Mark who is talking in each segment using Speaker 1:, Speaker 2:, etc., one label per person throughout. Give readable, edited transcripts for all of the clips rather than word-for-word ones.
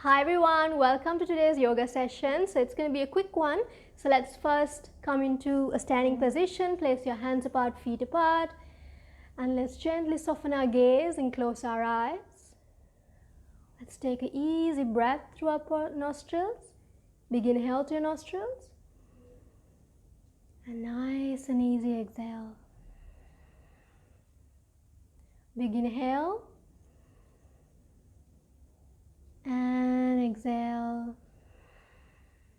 Speaker 1: Hi everyone, welcome to today's yoga session. So it's going to be a quick one. So let's first come into a standing position, place your hands apart, feet apart, and let's gently soften our gaze and close our eyes. Let's take an easy breath through our nostrils. Big inhale to your nostrils. And nice and easy exhale. Big inhale. And exhale.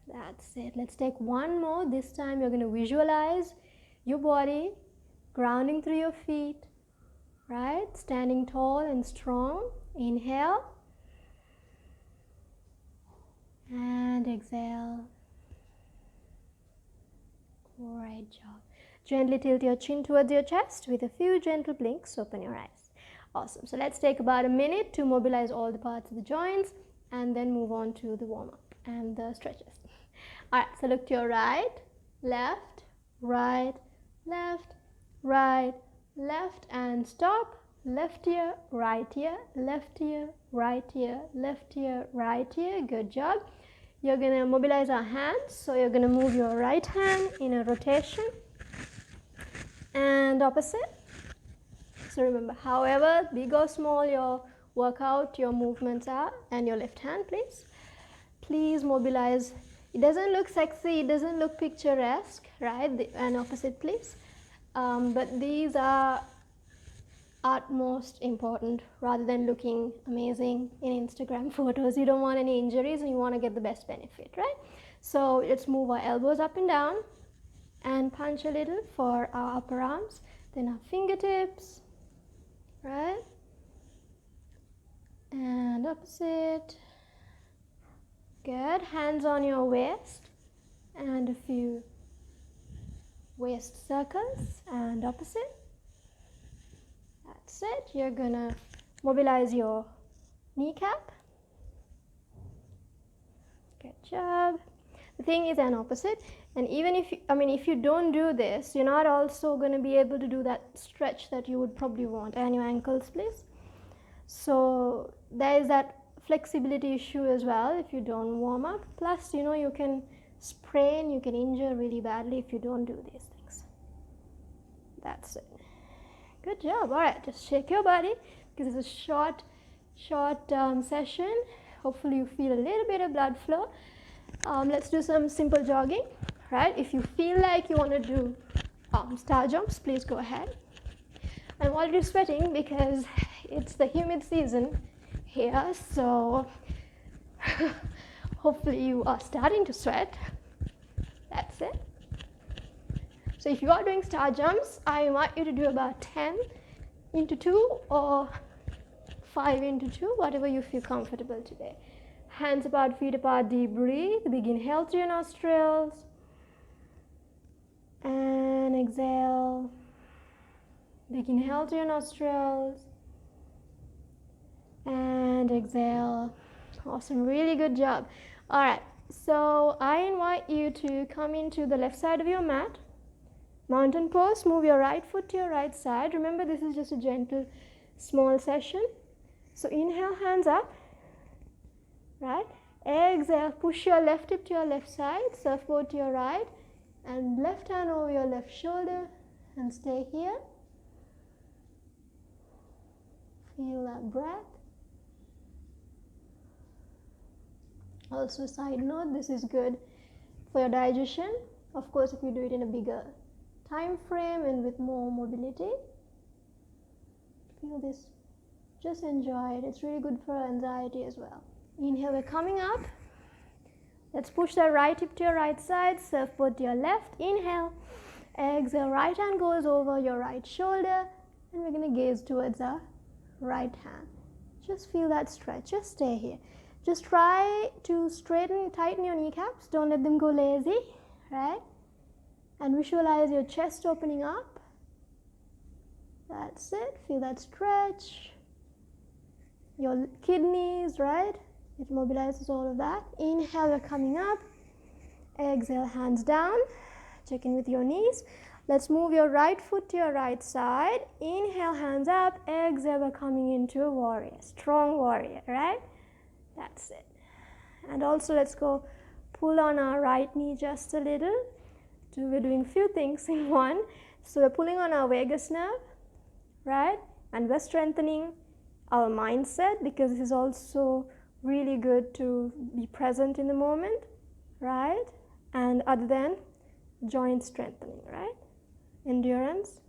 Speaker 1: That's it. Let's take one more. This time you're going to visualize your body grounding through your feet, right? Standing tall and strong. Inhale. And exhale. Great job. Gently tilt your chin towards your chest with a few gentle blinks. Open your eyes. Awesome. So let's take about a minute to mobilize all the parts of the joints and then move on to the warm-up and the stretches. Alright, so look to your right, left, right, left, right, left, and stop. Left ear, right ear, left ear, right ear, left ear, right ear. Good job. You're going to mobilize our hands. So you're going to move your right hand in a rotation and opposite. So remember, however big or small your workout, your movements are, and your left hand, please mobilize. It doesn't look sexy, it doesn't look picturesque, right? And opposite, please. But these are utmost important rather than looking amazing in Instagram photos. You don't want any injuries and you want to get the best benefit, right? So let's move our elbows up and down and punch a little for our upper arms, then our fingertips. Right, and opposite. Good. Hands on your waist and a few waist circles and opposite. That's it. You're gonna mobilize your kneecap. Good job. The thing is an opposite, and even if you don't do this, you're not also going to be able to do that stretch that you would probably want. And your ankles, please. So there is that flexibility issue as well if you don't warm up. Plus, you can sprain, you can injure really badly if you don't do these things. That's it. Good job. All right, just shake your body because it's a short session. Hopefully you feel a little bit of blood flow. Let's do some simple jogging, right? If you feel like you want to do star jumps, please go ahead. I'm already sweating because it's the humid season here, so hopefully you are starting to sweat. That's it. So if you are doing star jumps, I invite you to do about 10 into 2 or 5 into 2, whatever you feel comfortable today. Hands apart, feet apart, deep breathe. Big inhale through your nostrils. And exhale. Big inhale through your nostrils. And exhale. Awesome, really good job. Alright, so I invite you to come into the left side of your mat. Mountain pose, move your right foot to your right side. Remember, this is just a gentle, small session. So inhale, hands up. Right? Exhale, push your left hip to your left side, surfboard to your right, and left hand over your left shoulder, and stay here. Feel that breath. Also, side note, this is good for your digestion. Of course, if you do it in a bigger time frame and with more mobility. Feel this. Just enjoy it. It's really good for anxiety as well. Inhale, we're coming up. Let's push the right hip to your right side, surfboard to your left. Inhale. Exhale, right hand goes over your right shoulder, and we're going to gaze towards our right hand. Just feel that stretch. Just stay here. Just try to tighten your kneecaps. Don't let them go lazy, right? And visualize your chest opening up. That's it. Feel that stretch. Your kidneys, right? It mobilizes all of that. Inhale, we're coming up. Exhale, hands down. Check in with your knees. Let's move your right foot to your right side. Inhale, hands up. Exhale, we're coming into a warrior. Strong warrior, right? That's it. And also let's go pull on our right knee just a little. We're doing a few things in one. So we're pulling on our vagus nerve, right? And we're strengthening our mindset, because this is also really good to be present in the moment, right? And other than joint strengthening, right? Endurance.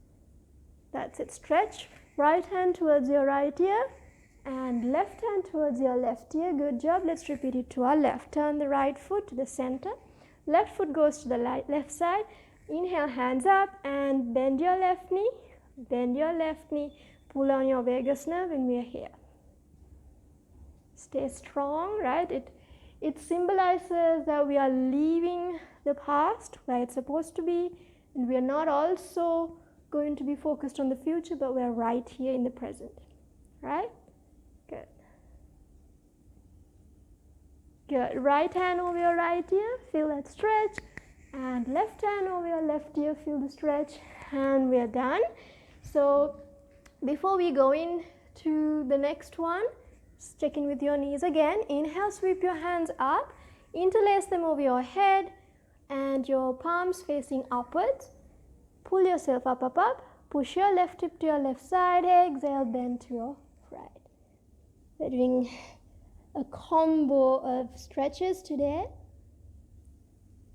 Speaker 1: That's it. Stretch. Right hand towards your right ear and left hand towards your left ear. Good job. Let's repeat it to our left. Turn the right foot to the center. Left foot goes to the left side. Inhale, hands up and bend your left knee. Bend your left knee. Pull on your vagus nerve and we are here. Stay strong, right? It symbolizes that we are leaving the past where it's supposed to be, and we are not also going to be focused on the future, but we're right here in the present, right? Good. Good. Right hand over your right ear, feel that stretch, and left hand over your left ear, feel the stretch, and we are done. So before we go into the next one, check in with your knees again. Inhale, sweep your hands up, interlace them over your head and your palms facing upwards. Pull yourself up, up, up. Push your left hip to your left side. Exhale, bend to your right. We're doing a combo of stretches today.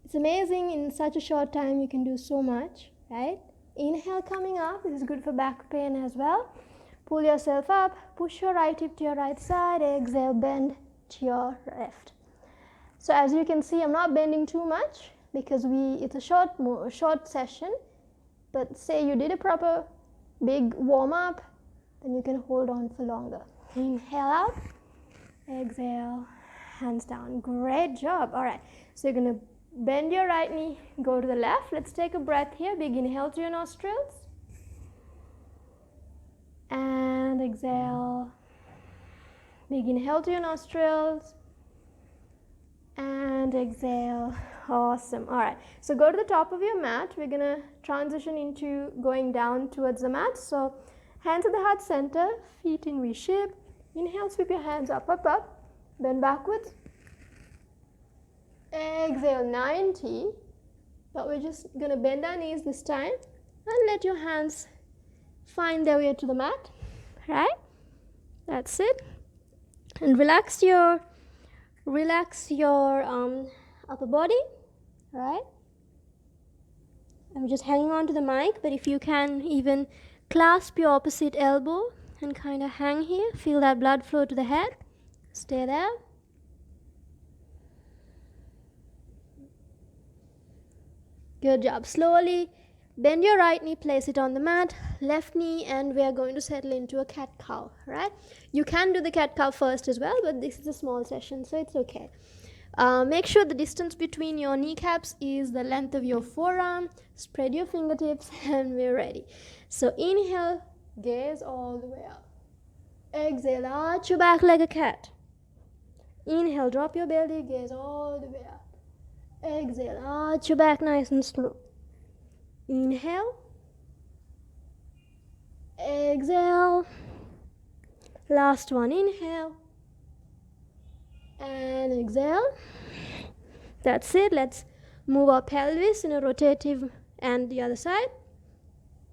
Speaker 1: It's amazing, in such a short time you can do so much, right? Inhale, coming up. This is good for back pain as well. Pull yourself up. Push your right hip to your right side. Exhale, bend to your left. So as you can see, I'm not bending too much because it's a short session. But say you did a proper big warm-up, then you can hold on for longer. Inhale out, exhale, hands down. Great job. All right, so you're going to bend your right knee, go to the left. Let's take a breath here. Big inhale to your nostrils. And exhale. Big inhale to your nostrils. And exhale. Awesome. All right, so go to the top of your mat. We're going to transition into going down towards the mat. So hands at the heart center, feet in V shape. Inhale, sweep your hands up, up, up. Bend backwards. Exhale, 90. But we're just going to bend our knees this time and let your hands find their way to the mat. Right? That's it. And relax your upper body, right? I'm just hanging on to the mic, but if you can even clasp your opposite elbow and kind of hang here, feel that blood flow to the head. Stay there. Good job. Slowly bend your right knee, place it on the mat, left knee, and we are going to settle into a cat-cow, right? You can do the cat-cow first as well, but this is a small session, so it's okay. Make sure the distance between your kneecaps is the length of your forearm. Spread your fingertips and we're ready. So inhale, gaze all the way up. Exhale, arch your back like a cat. Inhale, drop your belly, gaze all the way up. Exhale, arch your back nice and slow. Inhale. Exhale. Last one, inhale. And exhale. That's it. Let's move our pelvis in a rotative and the other side.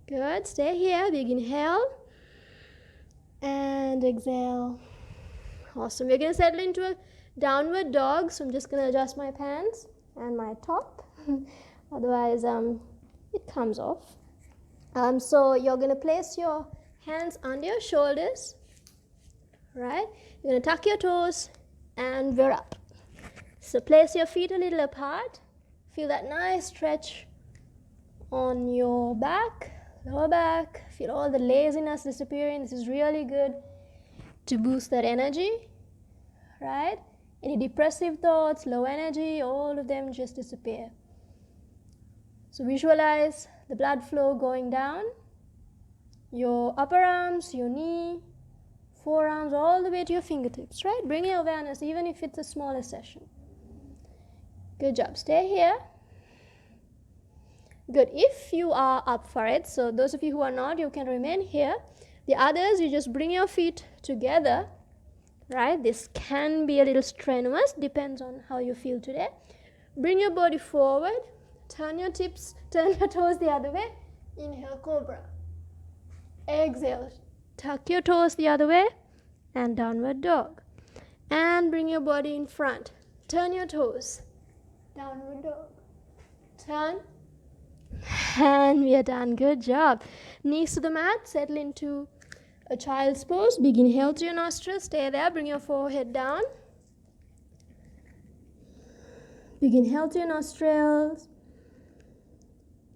Speaker 1: Good. Stay here. Big inhale. And exhale. Awesome. We're going to settle into a downward dog. So I'm just going to adjust my pants and my top. Otherwise, it comes off. So you're going to place your hands under your shoulders. Right? You're going to tuck your toes. And we're up. So place your feet a little apart. Feel that nice stretch on your back, lower back. Feel all the laziness disappearing. This is really good to boost that energy, right? Any depressive thoughts, low energy, all of them just disappear. So visualize the blood flow going down your upper arms, your knee, forearms, all the way to your fingertips, right? Bring your awareness, even if it's a smaller session. Good job. Stay here. Good. If you are up for it, so those of you who are not, you can remain here. The others, you just bring your feet together, right? This can be a little strenuous, depends on how you feel today. Bring your body forward, turn your toes the other way. Inhale, cobra. Exhale, tuck your toes the other way and downward dog. And bring your body in front. Turn your toes. Downward dog. Turn. And we are done. Good job. Knees to the mat. Settle into a child's pose. Big inhale to your nostrils. Stay there. Bring your forehead down. Big inhale to your nostrils.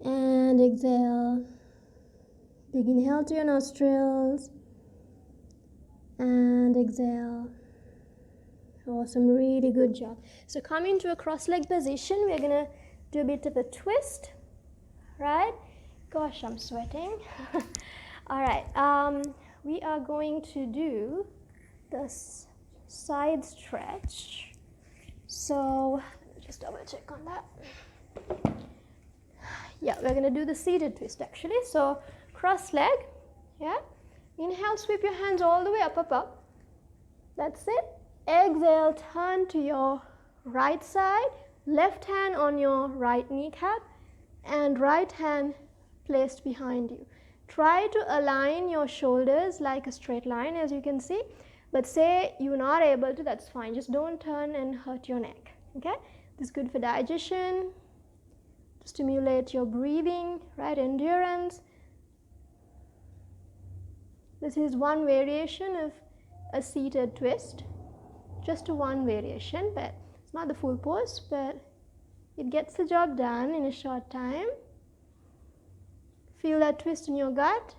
Speaker 1: And exhale. Big inhale to your nostrils. And exhale. Awesome. Really good job. So come into a cross-leg position. We're going to do a bit of a twist. Right? Gosh, I'm sweating. All right. We are going to do the side stretch. So let me just double check on that. Yeah, we're going to do the seated twist actually. So cross leg. Yeah. Inhale, sweep your hands all the way up, up, up. That's it. Exhale, turn to your right side. Left hand on your right kneecap. And right hand placed behind you. Try to align your shoulders like a straight line, as you can see. But say you're not able to, that's fine. Just don't turn and hurt your neck. Okay? This is good for digestion, to stimulate your breathing, right? Endurance. This is one variation of a seated twist. Just one variation, but it's not the full pose, but it gets the job done in a short time. Feel that twist in your gut.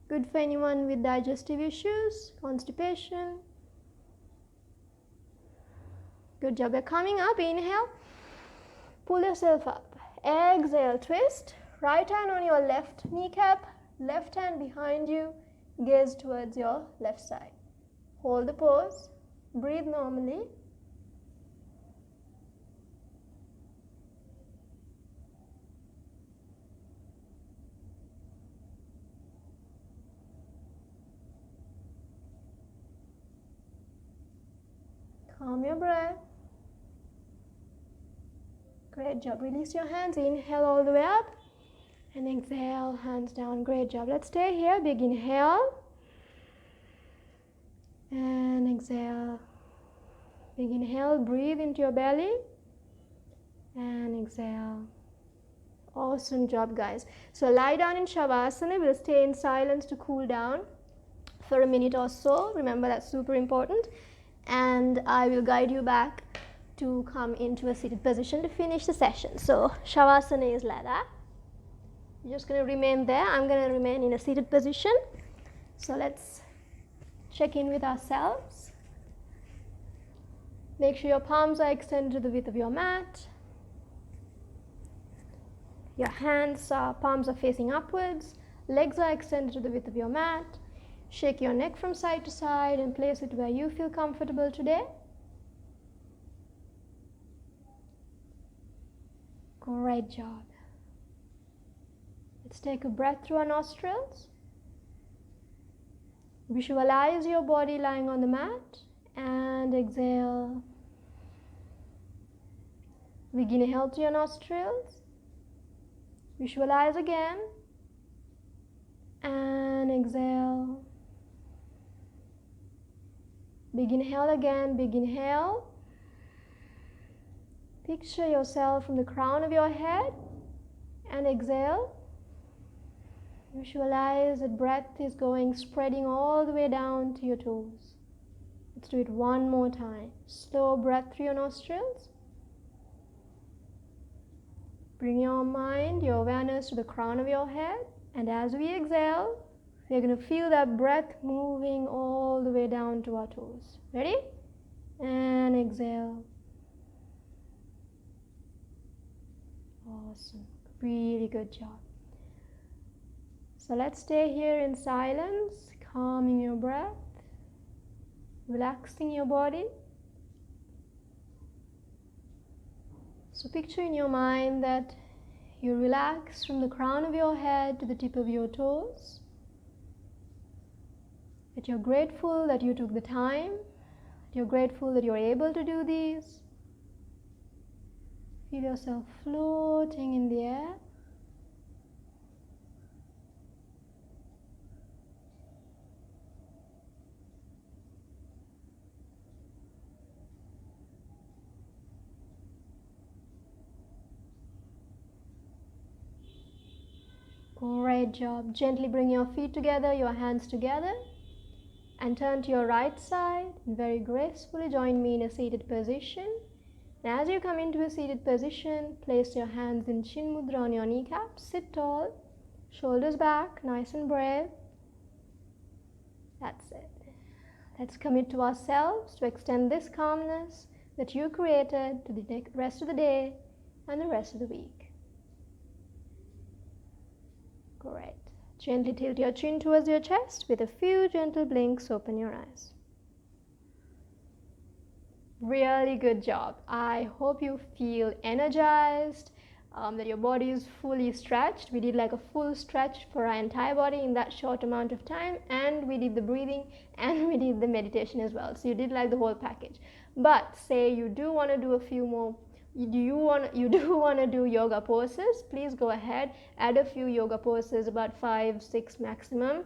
Speaker 1: Good for anyone with digestive issues, constipation. Good job. We're coming up. Inhale. Pull yourself up. Exhale, twist. Right hand on your left kneecap. Left hand behind you. Gaze towards your left side. Hold the pose. Breathe normally. Calm your breath. Great job. Release your hands. Inhale all the way up. And exhale, hands down. Great job. Let's stay here. Big inhale. And exhale. Big inhale. Breathe into your belly. And exhale. Awesome job, guys. So lie down in Shavasana. We'll stay in silence to cool down for a minute or so. Remember, that's super important. And I will guide you back to come into a seated position to finish the session. So Shavasana is like that. You're just going to remain there. I'm going to remain in a seated position. So let's check in with ourselves. Make sure your palms are extended to the width of your mat. Your palms are facing upwards. Legs are extended to the width of your mat. Shake your neck from side to side and place it where you feel comfortable today. Great job. Let's take a breath through our nostrils. Visualize your body lying on the mat and exhale. Big inhale to your nostrils. Visualize again and exhale. Big inhale again, big inhale. Picture yourself from the crown of your head and exhale. Visualize that breath is spreading all the way down to your toes. Let's do it one more time. Slow breath through your nostrils. Bring your mind, your awareness to the crown of your head. And as we exhale, we're going to feel that breath moving all the way down to our toes. Ready? And exhale. Awesome. Really good job. So let's stay here in silence, calming your breath, relaxing your body. So picture in your mind that you relax from the crown of your head to the tip of your toes. that you're grateful that you took the time, that you're grateful that you're able to do these. Feel yourself floating in the air. Great job. Gently bring your feet together, your hands together, and turn to your right side and very gracefully join me in a seated position. And as you come into a seated position, place your hands in Chin Mudra on your kneecaps. Sit tall, shoulders back, nice and brave. That's it. Let's commit to ourselves to extend this calmness that you created to the rest of the day and the rest of the week. Great. Gently tilt your chin towards your chest. With a few gentle blinks, open your eyes. Really good job. I hope you feel energized, that your body is fully stretched. We did like a full stretch for our entire body in that short amount of time, and we did the breathing and we did the meditation as well. So you did like the whole package. But say you do want to do a few more, you do want to do yoga poses, please go ahead, add a few yoga poses, about 5-6 maximum,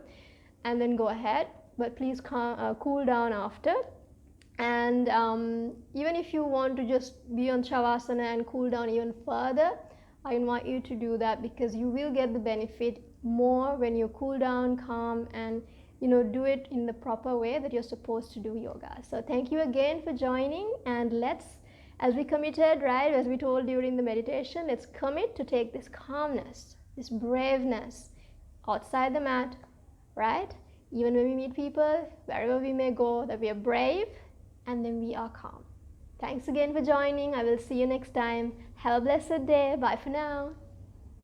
Speaker 1: and then go ahead, but please cool down after. And even if you want to just be on Shavasana and cool down even further, I invite you to do that, because you will get the benefit more when you cool down, calm, and do it in the proper way that you're supposed to do yoga. So thank you again for joining, and let's, as we committed, right, as we told during the meditation, let's commit to take this calmness, this braveness outside the mat, right? Even when we meet people, wherever we may go, that we are brave and then we are calm. Thanks again for joining. I will see you next time. Have a blessed day. Bye for now.